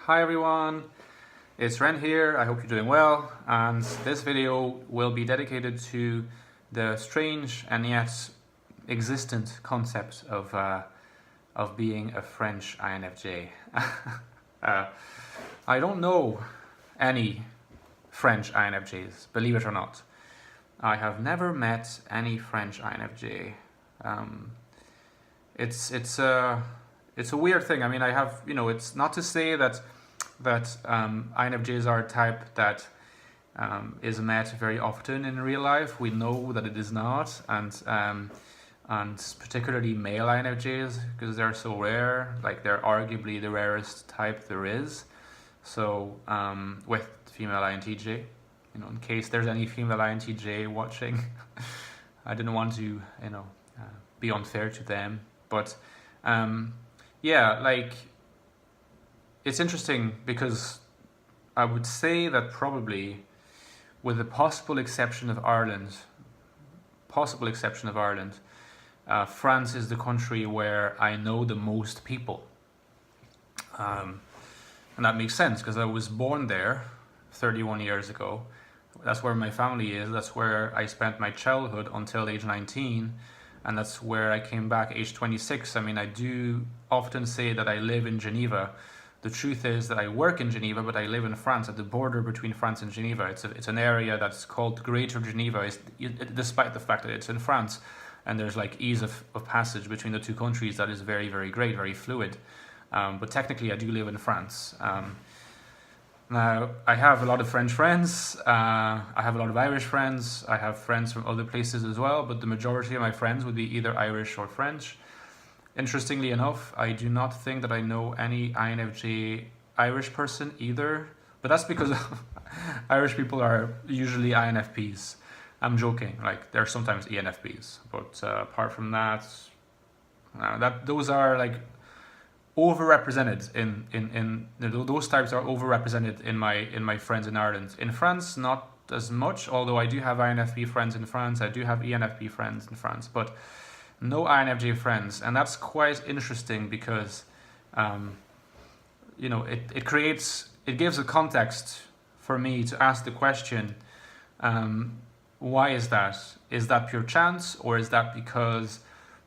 Hi everyone, it's Ren here. I hope you're doing well, and this video will be dedicated to the strange and yet existent concept of being a French INFJ. I don't know any French INFJs, believe it or not. I have never met any French INFJ. It's a weird thing. I mean, I have, it's not to say that INFJs are a type that is met very often in real life. We know that it is not, and particularly male INFJs, because they're so rare. Like, they're arguably the rarest type there is. So with female INTJ, in case there's any female INTJ watching, I didn't want to be unfair to them, but yeah, like, it's interesting because I would say that probably, with the possible exception of Ireland, France is the country where I know the most people. And that makes sense because I was born there 31 years ago. That's where my family is. That's where I spent my childhood until age 19. And that's where I came back age 26. I mean, I do often say that I live in Geneva. The truth is that I work in Geneva, but I live in France, at the border between France and Geneva. It's an area that's called Greater Geneva, despite the fact that it's in France. And there's like ease of passage between the two countries that is very, very great, very fluid. But technically I do live in France. Now, I have a lot of French friends, I have a lot of Irish friends, I have friends from other places as well, but the majority of my friends would be either Irish or French. Interestingly enough, I do not think that I know any INFJ Irish person either, but that's because Irish people are usually INFPs. I'm joking, like, they're sometimes ENFPs, but apart from that, those are like overrepresented in those types are overrepresented in my friends in Ireland. In France, not as much, although I do have INFP friends in France, I do have ENFP friends in France, but no INFJ friends. And that's quite interesting because it gives a context for me to ask the question, why is that? Is that pure chance, or is that because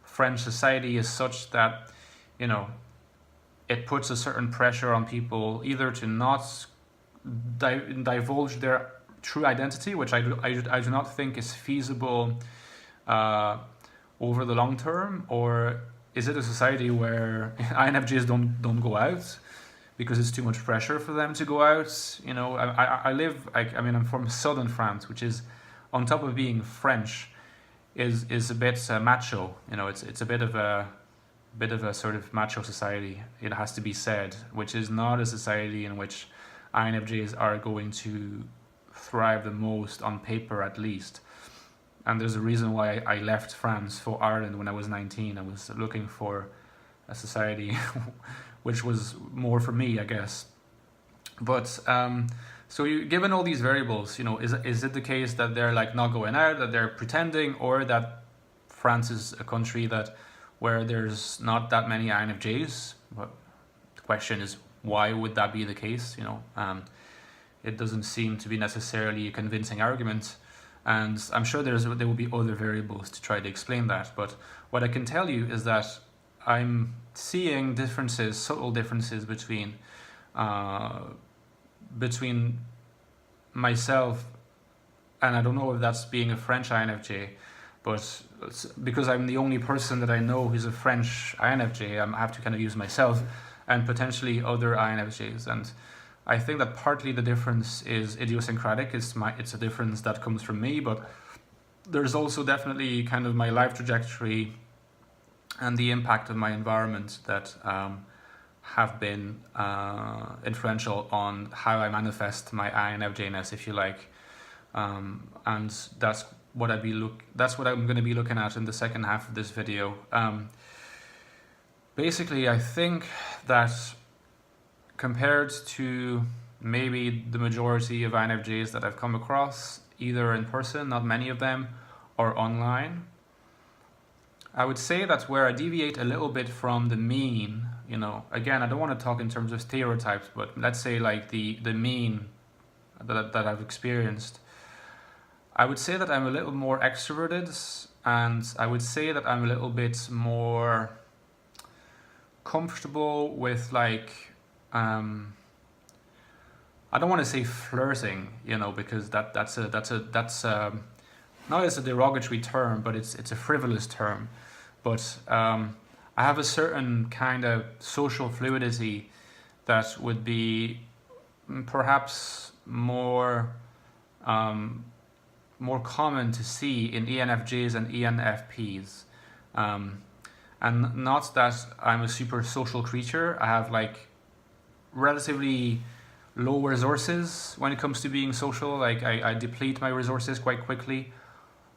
French society is such that it puts a certain pressure on people either to not divulge their true identity, which I do not think is feasible over the long term, or is it a society where INFJs don't go out because it's too much pressure for them to go out? I'm from southern France, which is, on top of being French, is a bit macho. It's a bit of a sort of macho society, it has to be said, which is not a society in which INFJs are going to thrive the most, on paper at least. And there's a reason why I left France for Ireland when I was 19. I was looking for a society which was more for me, I guess. But given all these variables, is it the case that they're like not going out, that they're pretending, or that France is a country where there's not that many INFJs? But the question is, why would that be the case? It doesn't seem to be necessarily a convincing argument, and I'm sure there will be other variables to try to explain that. But what I can tell you is that I'm seeing differences, subtle differences between myself, and I don't know if that's being a French INFJ, but because I'm the only person that I know who's a French INFJ, I have to kind of use myself and potentially other INFJs. And I think that partly the difference is idiosyncratic. It's a difference that comes from me, but there's also definitely kind of my life trajectory and the impact of my environment that have been influential on how I manifest my INFJness, if you like. And that's what I'm going to be looking at in the second half of this video. Basically, I think that compared to maybe the majority of INFJs that I've come across, either in person, not many of them, or online, I would say that's where I deviate a little bit from the mean Again, I don't want to talk in terms of stereotypes, but let's say like the mean that I've experienced. I would say that I'm a little more extroverted, and I would say that I'm a little bit more comfortable with I don't want to say flirting, because that's not as a derogatory term, but it's a frivolous term. But I have a certain kind of social fluidity that would be perhaps more common to see in ENFJs and ENFPs. And not that I'm a super social creature. I have relatively low resources when it comes to being social. I deplete my resources quite quickly,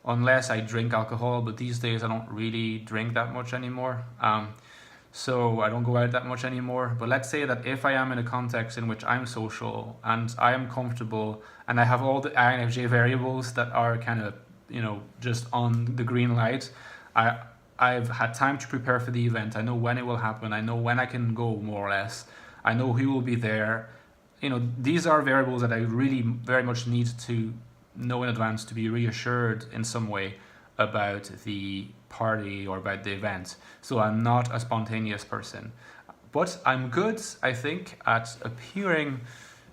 unless I drink alcohol, but these days I don't really drink that much anymore. So I don't go out that much anymore. But let's say that if I am in a context in which I'm social and I am comfortable and I have all the INFJ variables that are kind of, just on the green light, I've had time to prepare for the event. I know when it will happen. I know when I can go, more or less. I know who will be there. These are variables that I really very much need to know in advance to be reassured in some way about the party or about the event. So I'm not a spontaneous person. But I'm good, I think, at appearing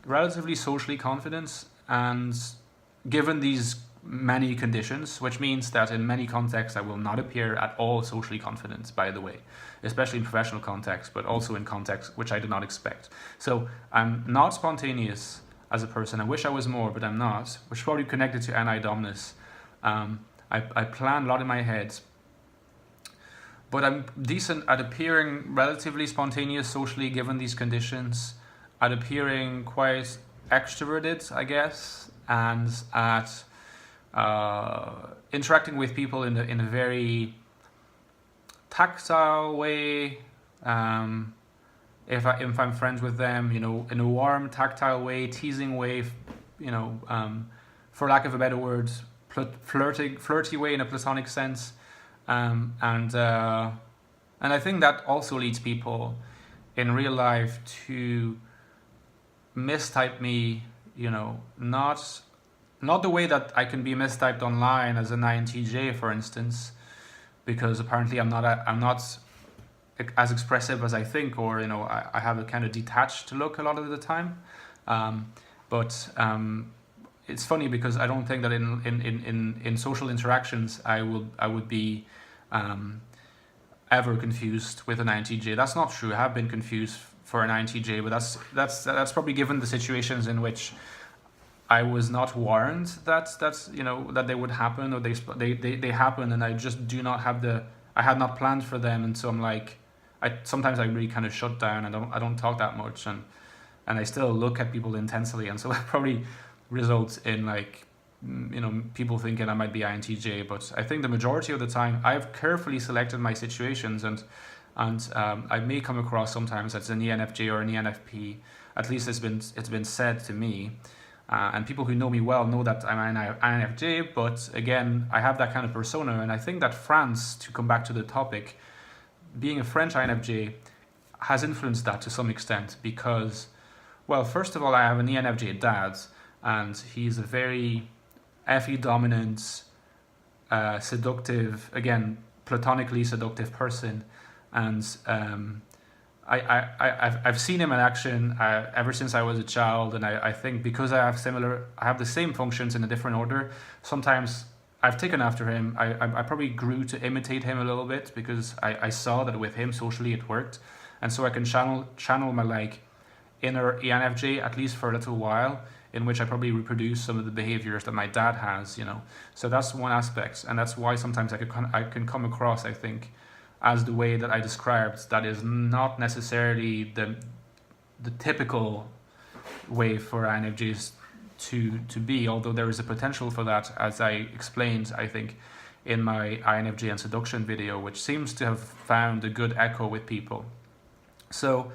relatively socially confident, and given these many conditions, which means that in many contexts I will not appear at all socially confident, by the way, especially in professional contexts, but also in contexts which I did not expect. So I'm not spontaneous as a person. I wish I was more, but I'm not, which is probably connected to anti-dominus. I plan a lot in my head, but I'm decent at appearing relatively spontaneous socially given these conditions, at appearing quite extroverted, I guess, and at interacting with people in a very tactile way. If I'm friends with them, in a warm, tactile way, teasing way, for lack of a better word, flirty way in a platonic sense, and I think that also leads people in real life to mistype me, not the way that I can be mistyped online as an INTJ, for instance, because apparently I'm not as expressive as I think, or I have a kind of detached look a lot of the time. But it's funny because I don't think that in social interactions I would be ever confused with an INTJ. That's not true. I have been confused for an INTJ, but that's probably given the situations in which I was not warned that they would happen, or they happen, and I just do not have I had not planned for them, and so I'm sometimes I really kind of shut down. I don't talk that much, and I still look at people intensely, and so that probably results in people thinking I might be INTJ. But I think the majority of the time I've carefully selected my situations, and I may come across sometimes as an ENFJ or an ENFP. At least it's been said to me. And people who know me well know that I'm an INFJ, but again, I have that kind of persona, and I think that France, to come back to the topic, being a French INFJ has influenced that to some extent because, well, first of all, I have an ENFJ dad, and he's a very FE dominant, seductive, again, platonically seductive person, and I've seen him in action ever since I was a child, and I think because I have the same functions in a different order, sometimes I've taken after him. I probably grew to imitate him a little bit because I saw that with him socially it worked, and so I can channel my inner ENFJ at least for a little while, in which I probably reproduce some of the behaviors that my dad has, So that's one aspect, and that's why sometimes I can come across, I think, as the way that I described, that is not necessarily the typical way for INFJs to be, although there is a potential for that, as I explained, I think, in my INFJ and seduction video, which seems to have found a good echo with people. So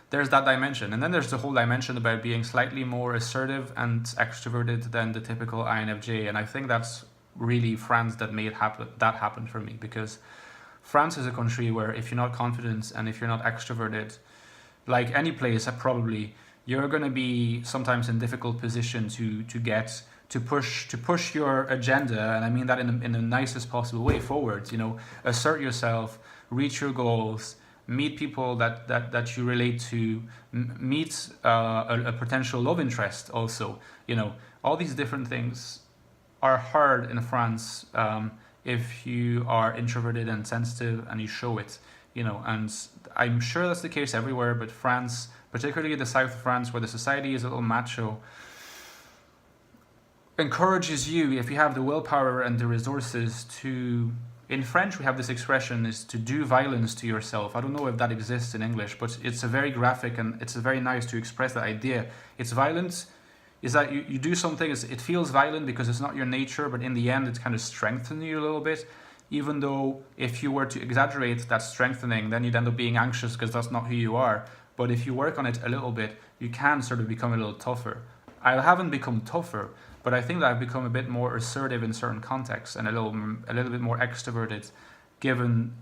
there's that dimension. And then there's the whole dimension about being slightly more assertive and extroverted than the typical INFJ. And I think that's really France that made that happen for me, because France is a country where if you're not confident and if you're not extroverted, like any place, probably you're going to be sometimes in difficult position to push your agenda, and I mean that in the nicest possible way, forward. You know, assert yourself, reach your goals, meet people that you relate to, meet a potential love interest also. You know, all these different things are hard in France if you are introverted and sensitive and you show it. You know, and I'm sure that's the case everywhere, but France, particularly the south of France, where the society is a little macho, encourages you, if you have the willpower and the resources, to, in French we have this expression, is to do violence to yourself. I don't know if that exists in English, but it's a very graphic and it's a very nice to express that idea. It's violence, is that you do something, it feels violent because it's not your nature, but in the end it's kind of strengthening you a little bit. Even though if you were to exaggerate that strengthening, then you'd end up being anxious because that's not who you are. But if you work on it a little bit, you can sort of become a little tougher. I haven't become tougher, but I think that I've become a bit more assertive in certain contexts and a little bit more extroverted, given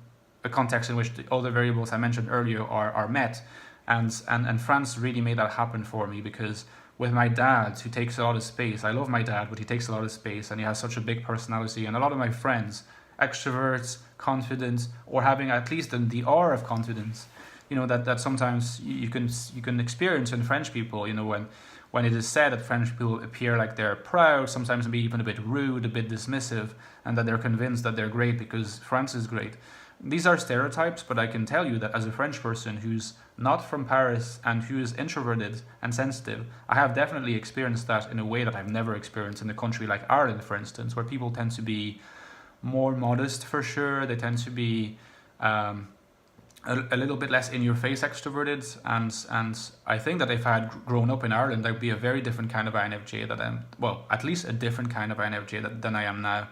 a context in which the other variables I mentioned earlier are met. And France really made that happen for me, because with my dad, who takes a lot of space, I love my dad, but he takes a lot of space and he has such a big personality, and a lot of my friends, extroverts, confident, or having at least the aura of confidence, you know, that sometimes you can experience in French people, you know, when it is said that French people appear like they're proud, sometimes maybe even a bit rude, a bit dismissive, and that they're convinced that they're great because France is great. These are stereotypes, but I can tell you that as a French person who's not from Paris and who is introverted and sensitive, I have definitely experienced that in a way that I've never experienced in a country like Ireland, for instance, where people tend to be more modest, for sure. They tend to be a little bit less in-your-face extroverted, and I think that if I had grown up in Ireland, I'd be a very different kind of INFJ at least a different kind of INFJ than I am now.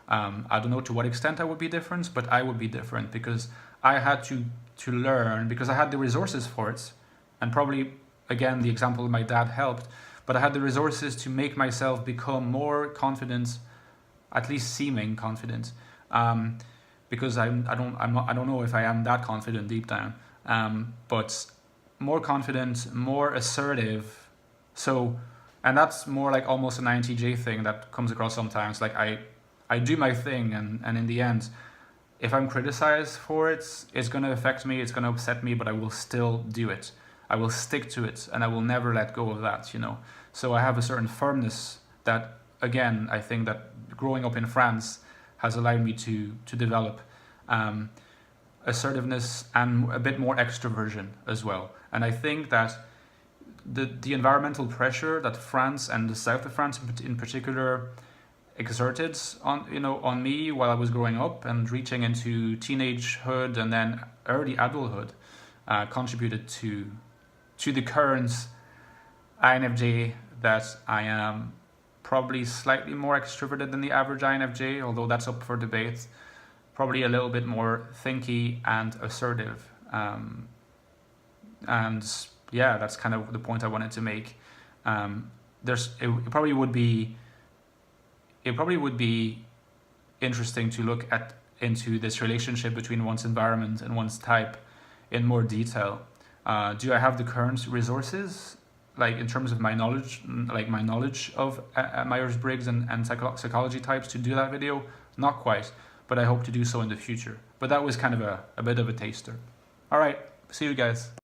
I don't know to what extent I would be different, but I would be different because I had to learn, because I had the resources for it, and probably, again, the example of my dad helped, but I had the resources to make myself become more confident, at least seeming confident, because I don't know if I am that confident deep down, but more confident, more assertive. So, and that's more like almost an INTJ thing that comes across sometimes. Like I do my thing, and in the end, if I'm criticized for it, it's going to affect me, it's going to upset me, but I will still do it. I will stick to it, and I will never let go of that, you know. So I have a certain firmness that, again, I think that growing up in France has allowed me to develop assertiveness and a bit more extroversion as well. And I think that the environmental pressure that France and the south of France in particular exerted on me while I was growing up and reaching into teenagehood and then early adulthood contributed to the current INFJ that I am. Probably slightly more extroverted than the average INFJ, although that's up for debate. Probably a little bit more thinky and assertive. And yeah, that's kind of the point I wanted to make. It probably would be interesting to look into this relationship between one's environment and one's type in more detail. Do I have the current resources, like in terms of my knowledge, of Myers-Briggs and psychology types to do that video? Not quite, but I hope to do so in the future. But that was kind of a bit of a taster. All right, see you guys.